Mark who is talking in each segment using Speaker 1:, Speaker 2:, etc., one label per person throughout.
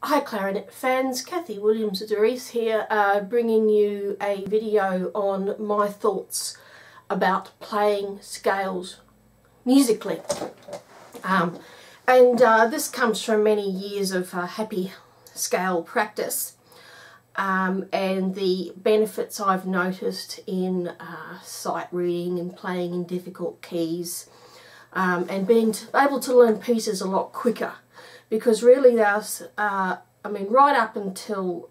Speaker 1: Hi clarinet fans, Kathy Williams-DeVries here, bringing you a video on my thoughts about playing scales musically. This comes from many years of happy scale practice and the benefits I've noticed in sight reading and playing in difficult keys and being able to learn pieces a lot quicker. Because really there's, I mean, right up until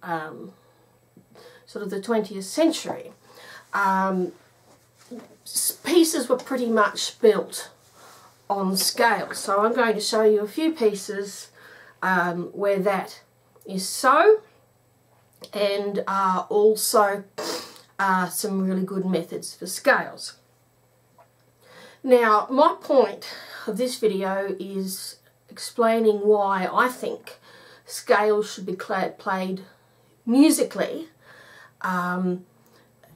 Speaker 1: sort of the 20th century, pieces were pretty much built on scales. So I'm going to show you a few pieces where that is so, and also some really good methods for scales. Now, my point of this video is explaining why I think scales should be played musically and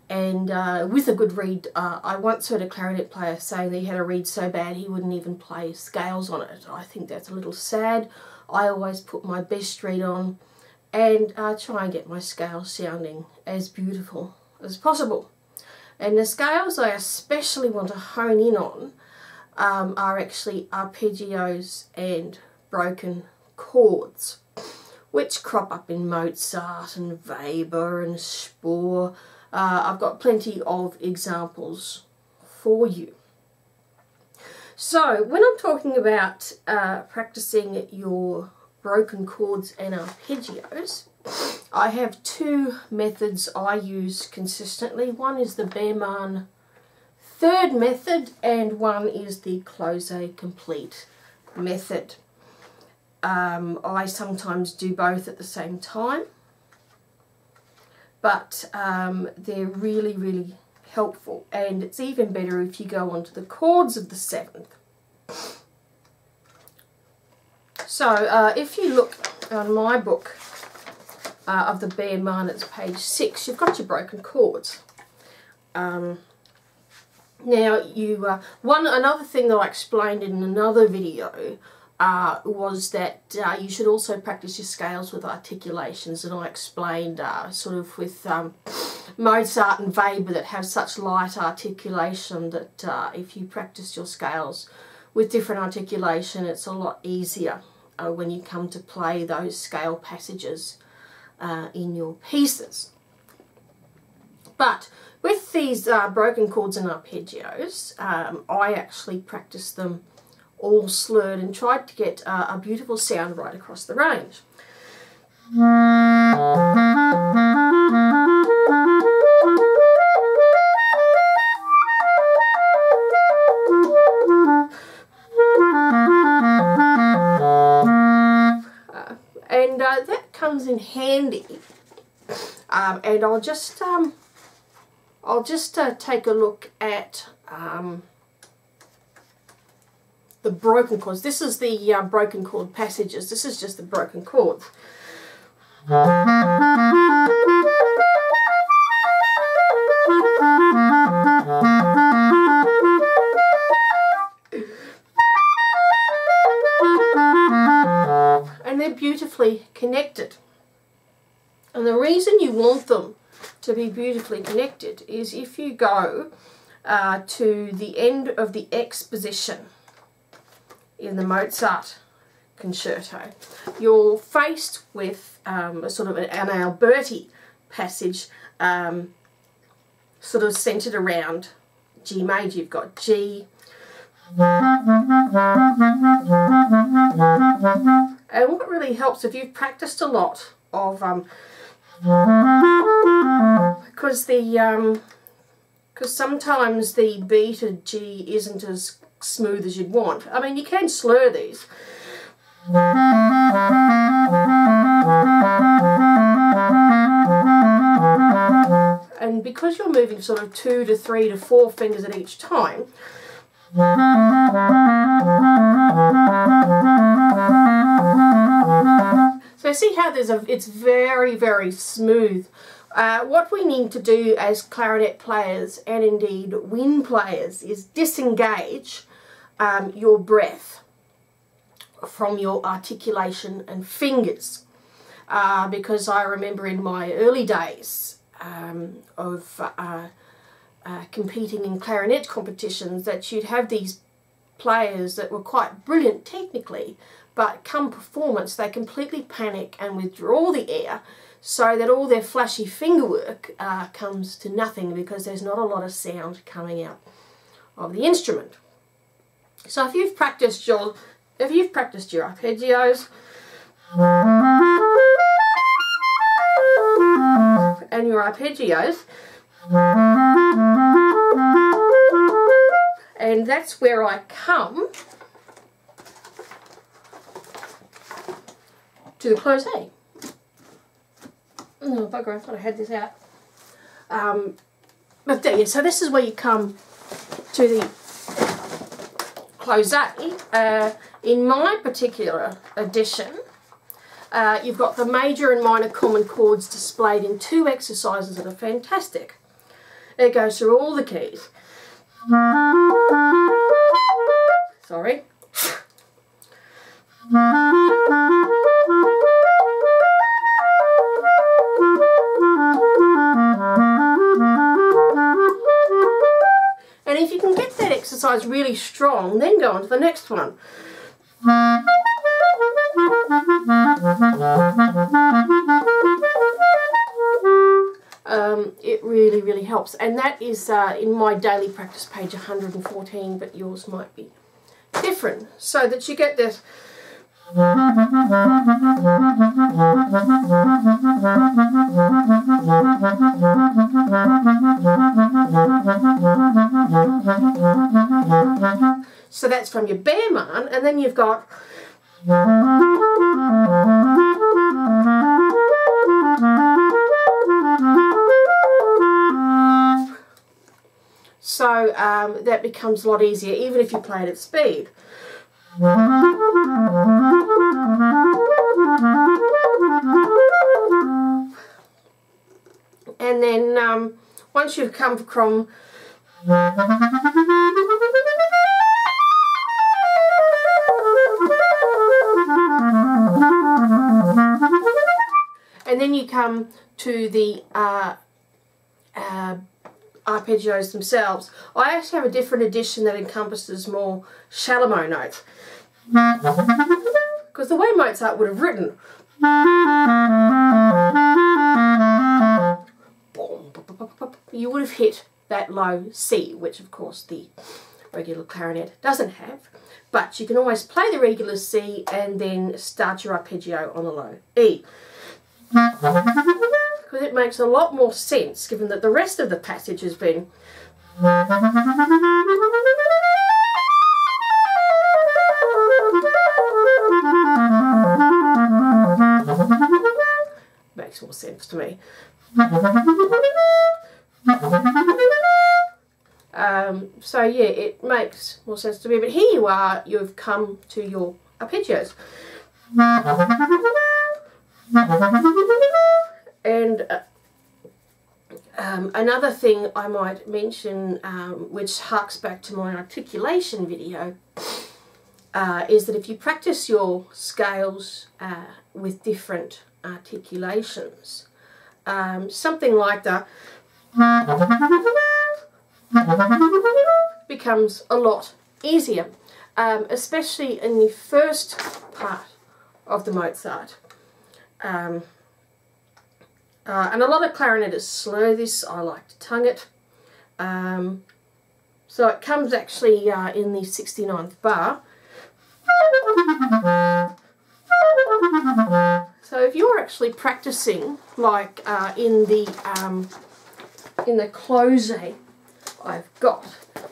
Speaker 1: with a good reed. I once heard a clarinet player saying that he had a reed so bad he wouldn't even play scales on it. I think that's a little sad. I always put my best reed on and try and get my scales sounding as beautiful as possible. And the scales I especially want to hone in on are actually arpeggios and broken chords, which crop up in Mozart and Weber and Spohr. I've got plenty of examples for you. So when I'm talking about practicing your broken chords and arpeggios, I have two methods I use consistently. One is the Behrman third method, and one is the close complete method. I sometimes do both at the same time, but they're really helpful, and it's even better if you go onto the chords of the seventh. So if you look on my book of the Behrman, it's page 6, you've got your broken chords. Now, another thing that I explained in another video was that you should also practice your scales with articulations, and I explained sort of with Mozart and Weber that have such light articulation that if you practice your scales with different articulation, it's a lot easier when you come to play those scale passages in your pieces. But with these broken chords and arpeggios, I actually practiced them all slurred and tried to get a beautiful sound right across the range. That comes in handy, and I'll just take a look at the broken chords. This is the broken chord passages. This is just the broken chords. And they're beautifully connected. And the reason you want them to be beautifully connected is if you go to the end of the exposition in the Mozart concerto, you're faced with a sort of an Alberti passage sort of centered around G major. You've got G, and what really helps if you've practiced a lot of because sometimes the beat of G isn't as smooth as you'd want. I mean, you can slur these. And because you're moving sort of 2 to 3 to 4 fingers at each time, so see how it's very smooth. What we need to do as clarinet players, and indeed wind players, is disengage your breath from your articulation and fingers. because I remember in my early days of competing in clarinet competitions that you'd have these players that were quite brilliant technically, but come performance they completely panic and withdraw the air, so that all their flashy fingerwork comes to nothing because there's not a lot of sound coming out of the instrument. So if you've practiced your arpeggios and your arpeggios, and that's where I come to the close A. Oh bugger, I thought I had this out. But there, so this is where you come to the close A. In my particular edition, you've got the major and minor common chords displayed in 2 exercises that are fantastic. It goes through all the keys. Sorry. And if you can get that exercise really strong, then go on to the next one. It really, really helps. And that is in my daily practice page 114, but yours might be different. So that you get this. So that's from your Bearman, and then you've got so that becomes a lot easier, even if you play it at speed. And then once you've come from and then you come to the arpeggios themselves. I actually have a different edition that encompasses more shallow notes, because the way Mozart would have written you would have hit that low C, which of course the regular clarinet doesn't have, but you can always play the regular C and then start your arpeggio on the low E, because it makes a lot more sense given that the rest of the passage has been makes more sense to me. So yeah, it makes more sense to me. But here you are, you've come to your arpeggios. And another thing I might mention, which harks back to my articulation video, is that if you practice your scales with different articulations, something like the becomes a lot easier, especially in the first part of the Mozart. And a lot of clarinetists slur this. I like to tongue it. So it comes actually in the 69th bar. So if you're actually practicing, like in the close I've got,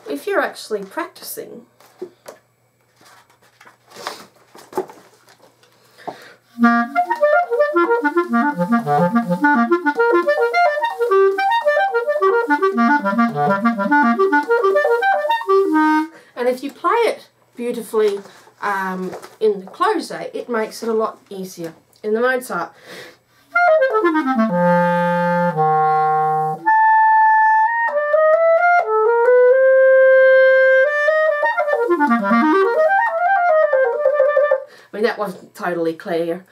Speaker 1: if you're actually practicing and if you play it beautifully in the close, it makes it a lot easier in the Mozart. I mean, that wasn't totally clear.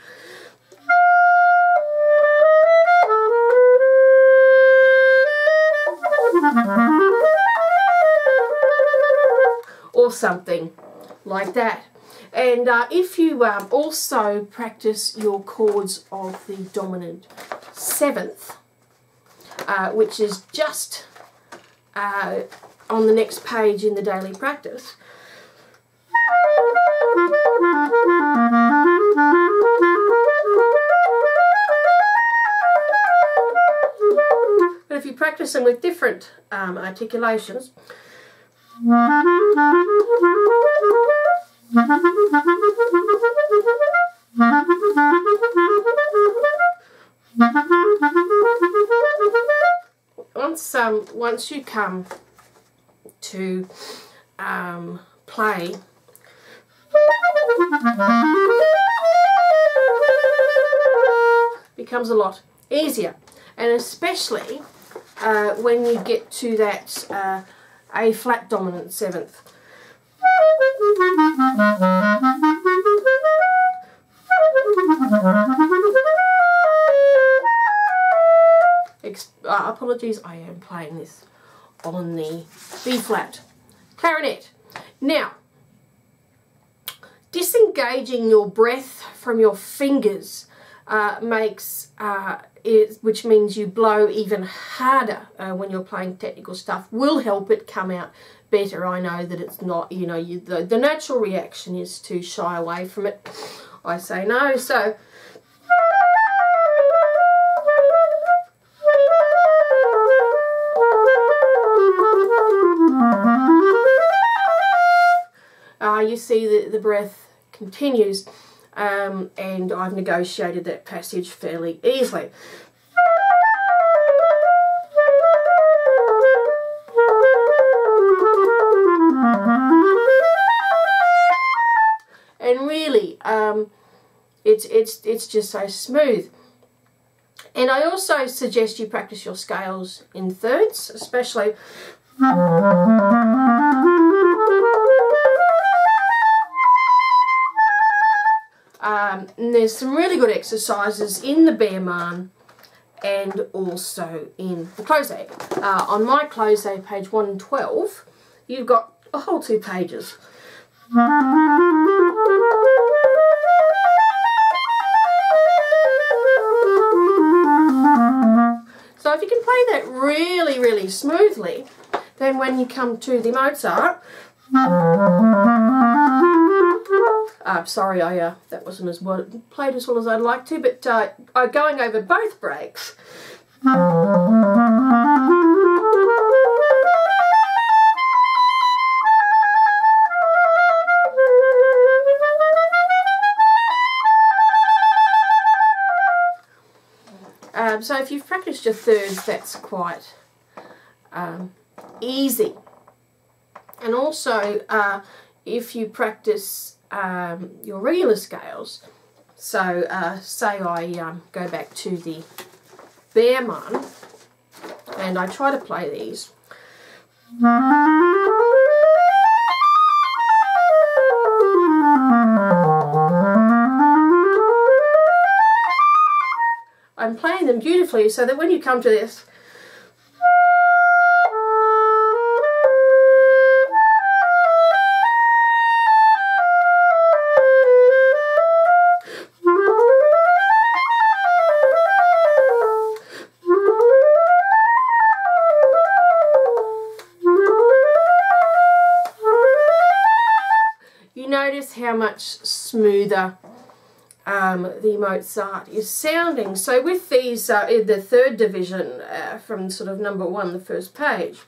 Speaker 1: or something like that. And if you also practice your chords of the dominant seventh, which is just on the next page in the daily practice, but if you practice them with different articulations, once you come to play becomes a lot easier, and especially when you get to that A flat dominant seventh. Apologies, I am playing this on the B flat clarinet. Now, disengaging your breath from your fingers which means you blow even harder when you're playing technical stuff, will help it come out better. I know that it's not, you know, the natural reaction is to shy away from it. I say no, so you see the breath continues, and I've negotiated that passage fairly easily. And really, it's just so smooth. And I also suggest you practice your scales in thirds, especially. And there's some really good exercises in the Bearman and also in the close-a. On my close-a, page 112, you've got a whole 2 pages. So if you can play that really, really smoothly, then when you come to the Mozart, sorry, that wasn't as well played as well as I'd like to, but going over both breaks. So if you've practiced your thirds, that's quite easy. And also, if you practice your regular scales, so say I go back to the Bearman and I try to play these. I'm playing them beautifully so that when you come to this, you notice how much smoother the Mozart is sounding. So with these, in the third division, from sort of number 1, the first page,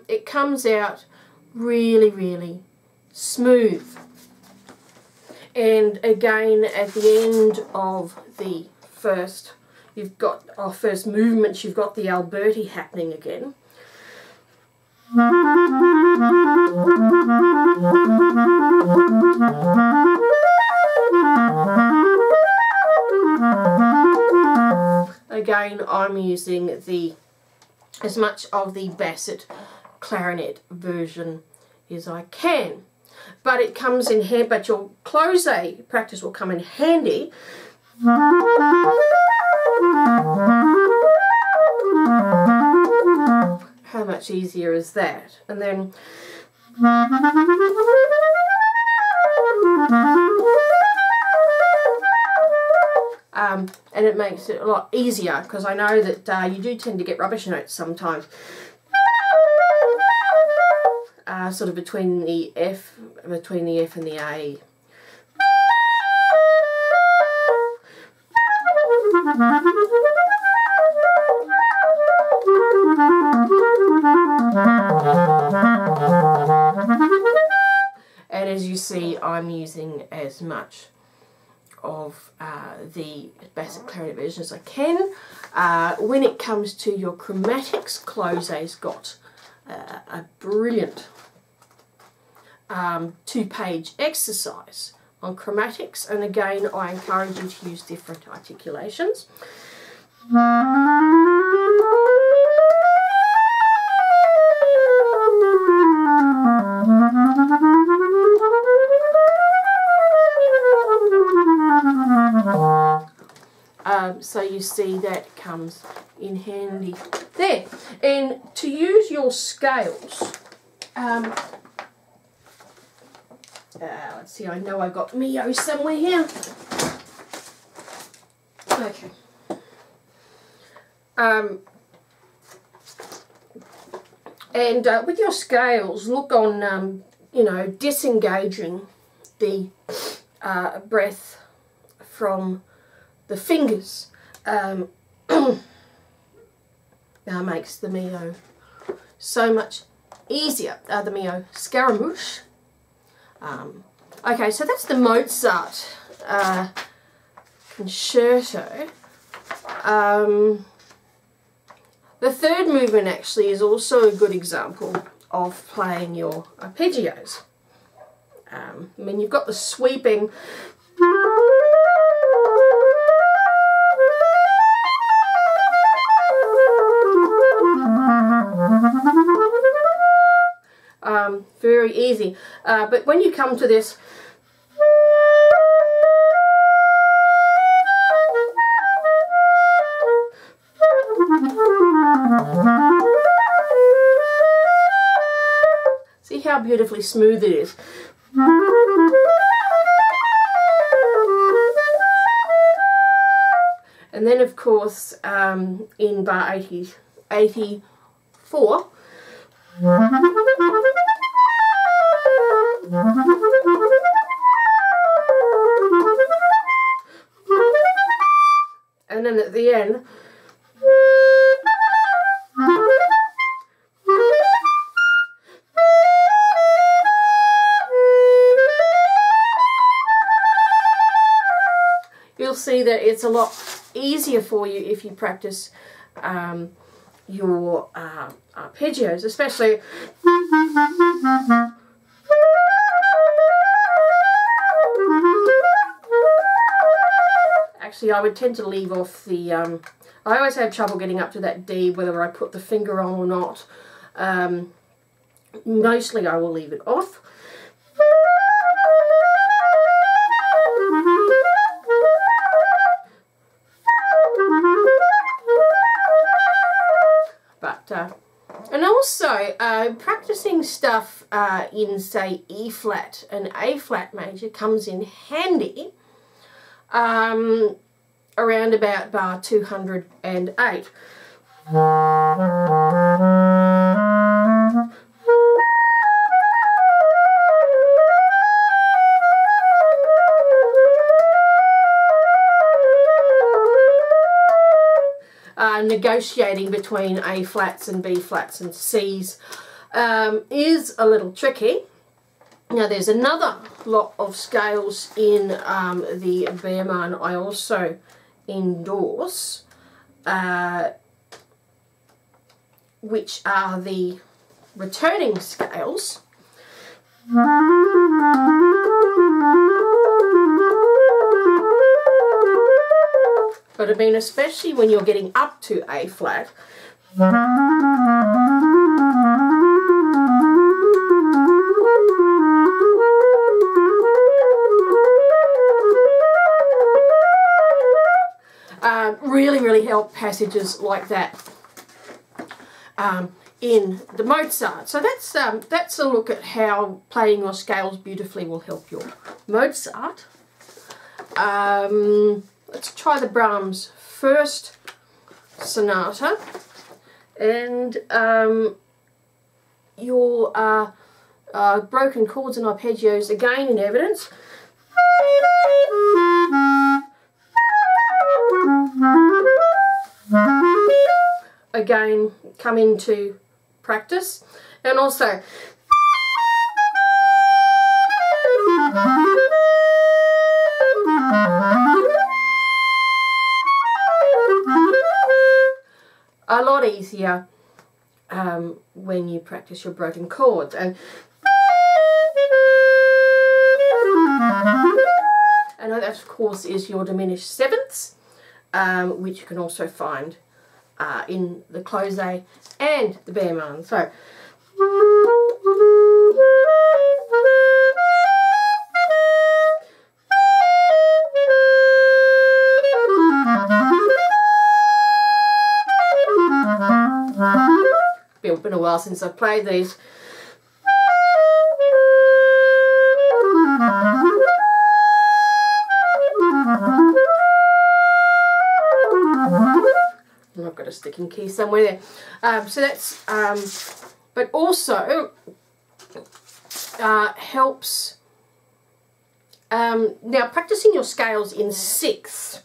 Speaker 1: it comes out really, really smooth. And again, at the end of the first, first movements, you've got the Alberti happening again. Again, I'm using as much of the basset clarinet version is I can. But it comes in handy, but your close practice will come in handy. How much easier is that? And then and it makes it a lot easier, because I know that you do tend to get rubbish notes sometimes. Sort of between the F and the A. And as you see, I'm using as much of the basic clarinet version as I can. When it comes to your chromatics, Close's got a brilliant 2-page exercise on chromatics, and again I encourage you to use different articulations. So you see that comes in handy there. And to use your scales, let's see, I know I got Mio somewhere here. Okay. And with your scales, look on, you know, disengaging the breath from the fingers. Now makes the Mio so much easier, the Mio Scaramouche. Okay, so that's the Mozart concerto. The third movement actually is also a good example of playing your arpeggios. I mean, you've got the sweeping very easy, but when you come to this, see how beautifully smooth it is. And then of course in bar 84, and then at the end, you'll see that it's a lot easier for you if you practice your arpeggios, especially actually I would tend to leave off the I always have trouble getting up to that D, whether I put the finger on or not. Mostly I will leave it off. And also practicing stuff in, say, E flat and A flat major comes in handy around about bar 208. Negotiating between A flats and B flats and C's is a little tricky. Now there's another lot of scales in the Behrman I also endorse, which are the returning scales. But I mean, especially when you're getting up to A flat, Really help passages like that in the Mozart. So that's a look at how playing your scales beautifully will help your Mozart. Let's try the Brahms first sonata, and your broken chords and arpeggios again in evidence. Again, come into practice, and also a lot easier when you practice your broken chords. And that of course is your diminished sevenths, which you can also find in the close and the Behrman. So it's been a while since I've played these. I've got a sticking key somewhere there. So that's, but also helps, now practicing your scales in sixths,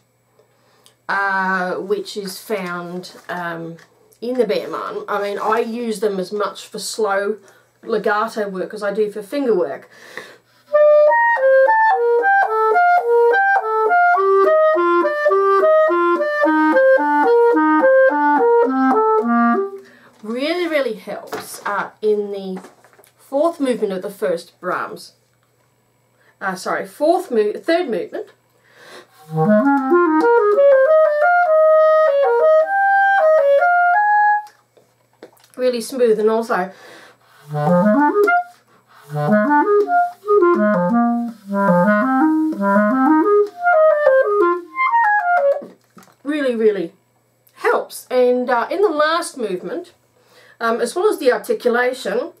Speaker 1: which is found in the Behrman. I mean, I use them as much for slow legato work as I do for finger work. Really helps in the fourth movement of the first Brahms. Third movement. Really smooth, and also really helps. And in the last movement, as well as the articulation,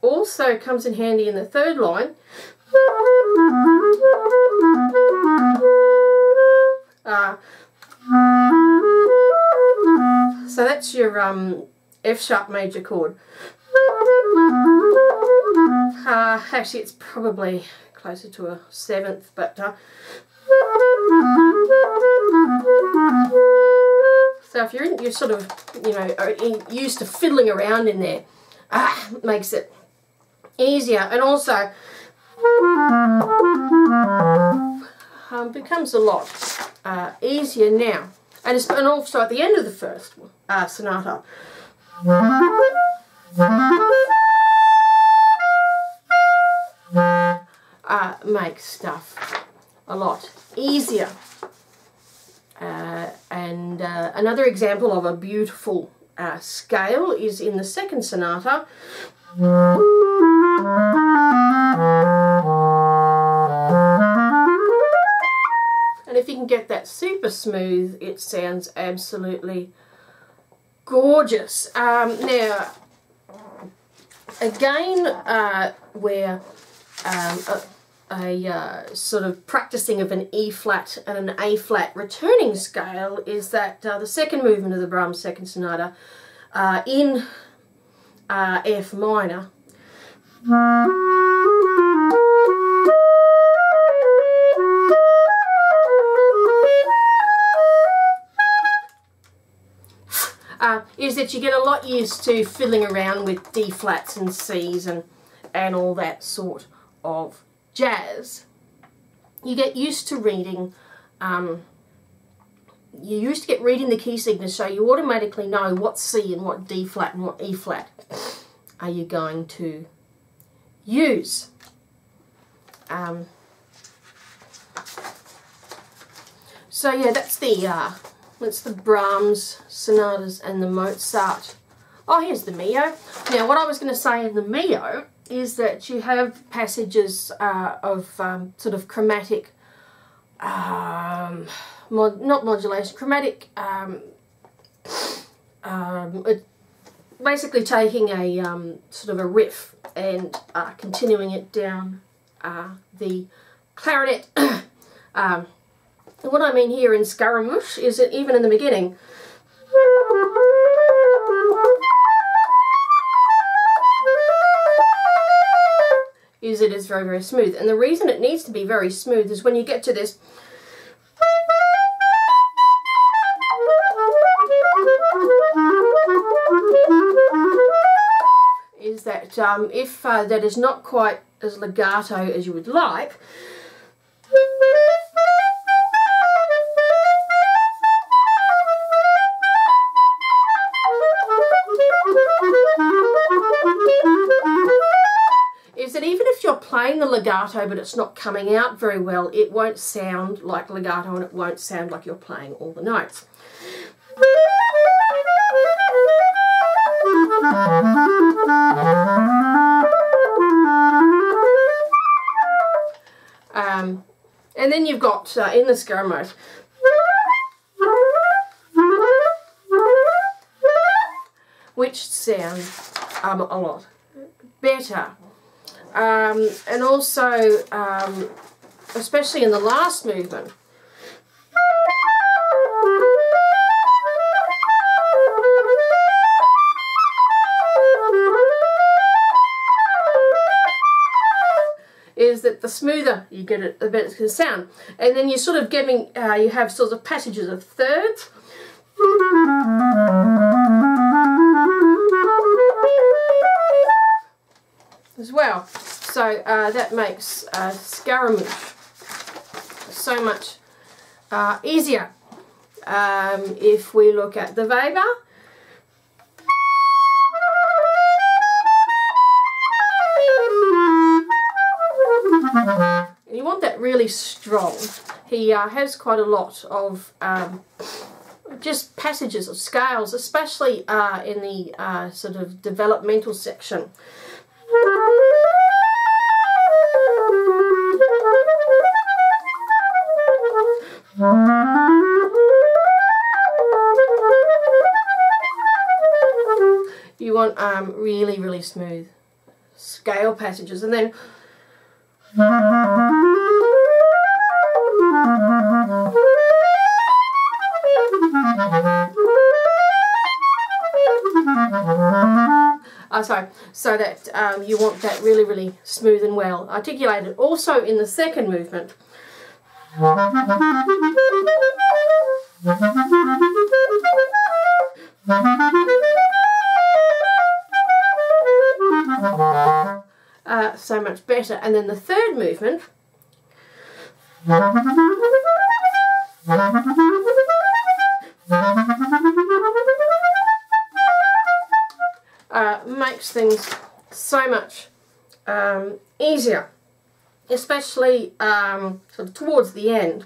Speaker 1: also comes in handy in the third line. So that's your F sharp major chord. Actually, it's probably closer to a seventh, but so if you're sort of, you know, used to fiddling around in there, makes it easier, and also becomes a lot easier now. And also at the end of the first sonata, makes stuff a lot easier. And another example of a beautiful scale is in the second sonata. And if you can get that super smooth, it sounds absolutely gorgeous. Now, again, where a sort of practicing of an E flat and an A flat returning scale is that the second movement of the Brahms second sonata in F minor. Is that you get a lot used to fiddling around with D flats and C's and all that sort of jazz. You get used to reading, reading the key signature, so you automatically know what C and what D flat and what E flat are you going to use. So yeah, that's the It's the Brahms sonatas and the Mozart. Oh, here's the Mio. Now, what I was going to say in the Mio is that you have passages of sort of chromatic, not modulation, chromatic, basically taking a sort of a riff and continuing it down the clarinet. What I mean here in Scaramouche is that even in the beginning, it is very, very smooth. And the reason it needs to be very smooth is when you get to this, is that if that is not quite as legato as you would like, is that even if you're playing the legato but it's not coming out very well, it won't sound like legato and it won't sound like you're playing all the notes. And then you've got in the Scaramouche, which sounds a lot better. And also, especially in the last movement, is that the smoother you get it, the better it's going to sound. And then you're sort of getting, you have sort of passages of thirds. As well. So that makes Scaramouche so much easier. If we look at the Weber, you want that really strong. He has quite a lot of just passages of scales, especially in the sort of developmental section. You want really, really smooth scale passages, and then sorry, so that you want that really, really smooth and well articulated. Also in the second movement, so much better. And then the third movement, makes things so much easier, especially sort of towards the end.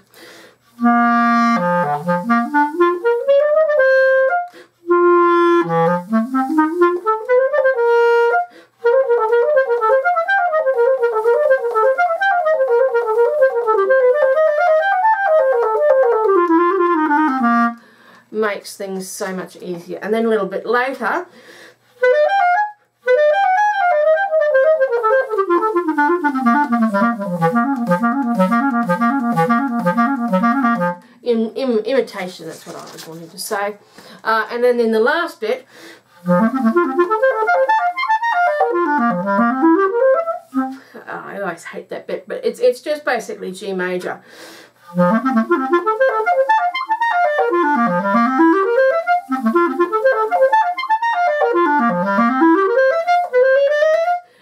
Speaker 1: Makes things so much easier. And then a little bit later, imitation, that's what I was wanting to say. And then in the last bit, I always hate that bit, but it's just basically G major.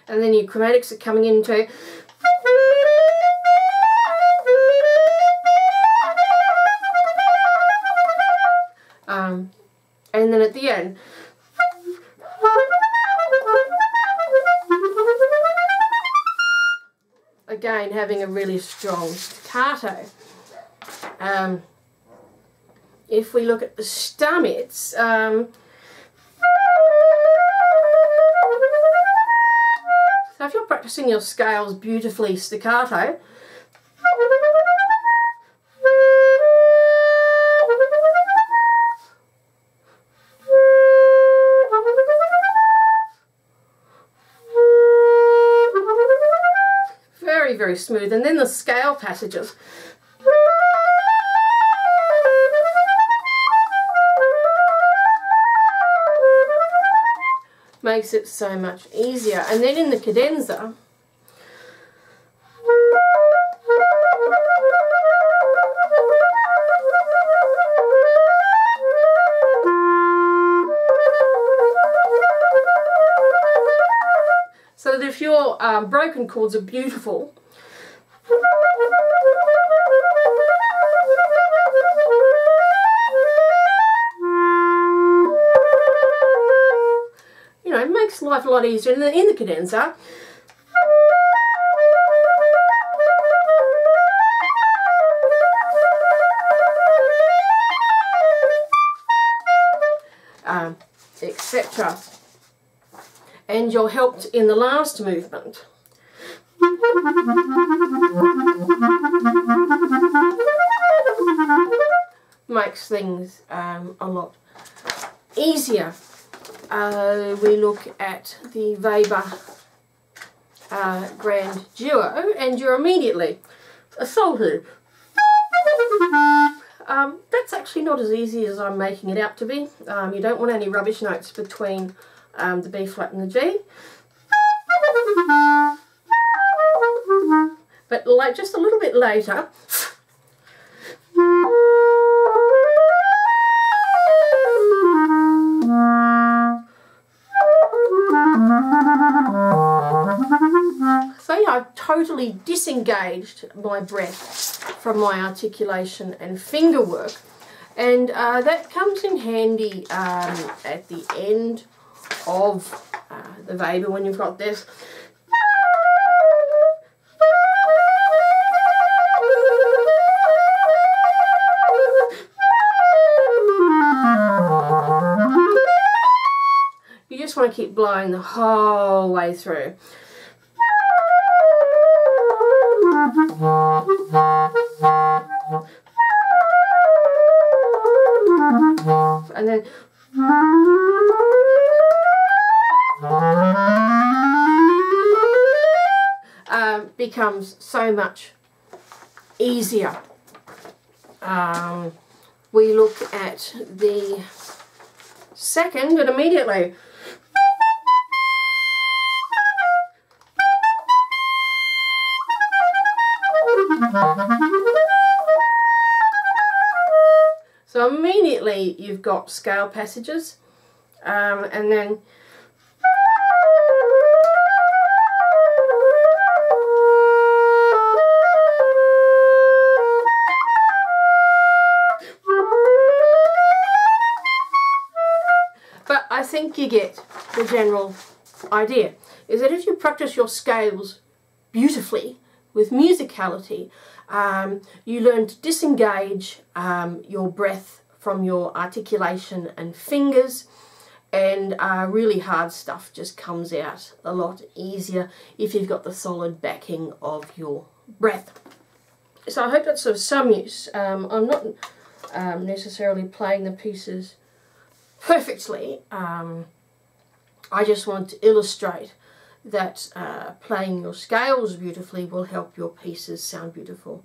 Speaker 1: And then your chromatics are coming into and then at the end, again having a really strong staccato. if we look at the stummets, so if you're practicing your scales beautifully staccato, very, very smooth. And then the scale passages, makes it so much easier. And then in the cadenza, so that if your broken chords are beautiful, you know, it makes life a lot easier. And then in the cadenza, etc. And you're helped in the last movement. Makes things a lot easier. We look at the Weber Grand Duo, and you're immediately assaulted. That's actually not as easy as I'm making it out to be. You don't want any rubbish notes between the B flat and the G. But like just a little bit later, so yeah, I've totally disengaged my breath from my articulation and finger work, and that comes in handy at the end of the Weber when you've got this. You just want to keep blowing the whole way through. And then becomes so much easier. We look at the second, and immediately so immediately you've got scale passages, and then but I think you get the general idea, is that if you practice your scales beautifully with musicality, you learn to disengage your breath from your articulation and fingers, and really hard stuff just comes out a lot easier if you've got the solid backing of your breath. So I hope that's of some use. I'm not necessarily playing the pieces perfectly. I just want to illustrate that playing your scales beautifully will help your pieces sound beautiful.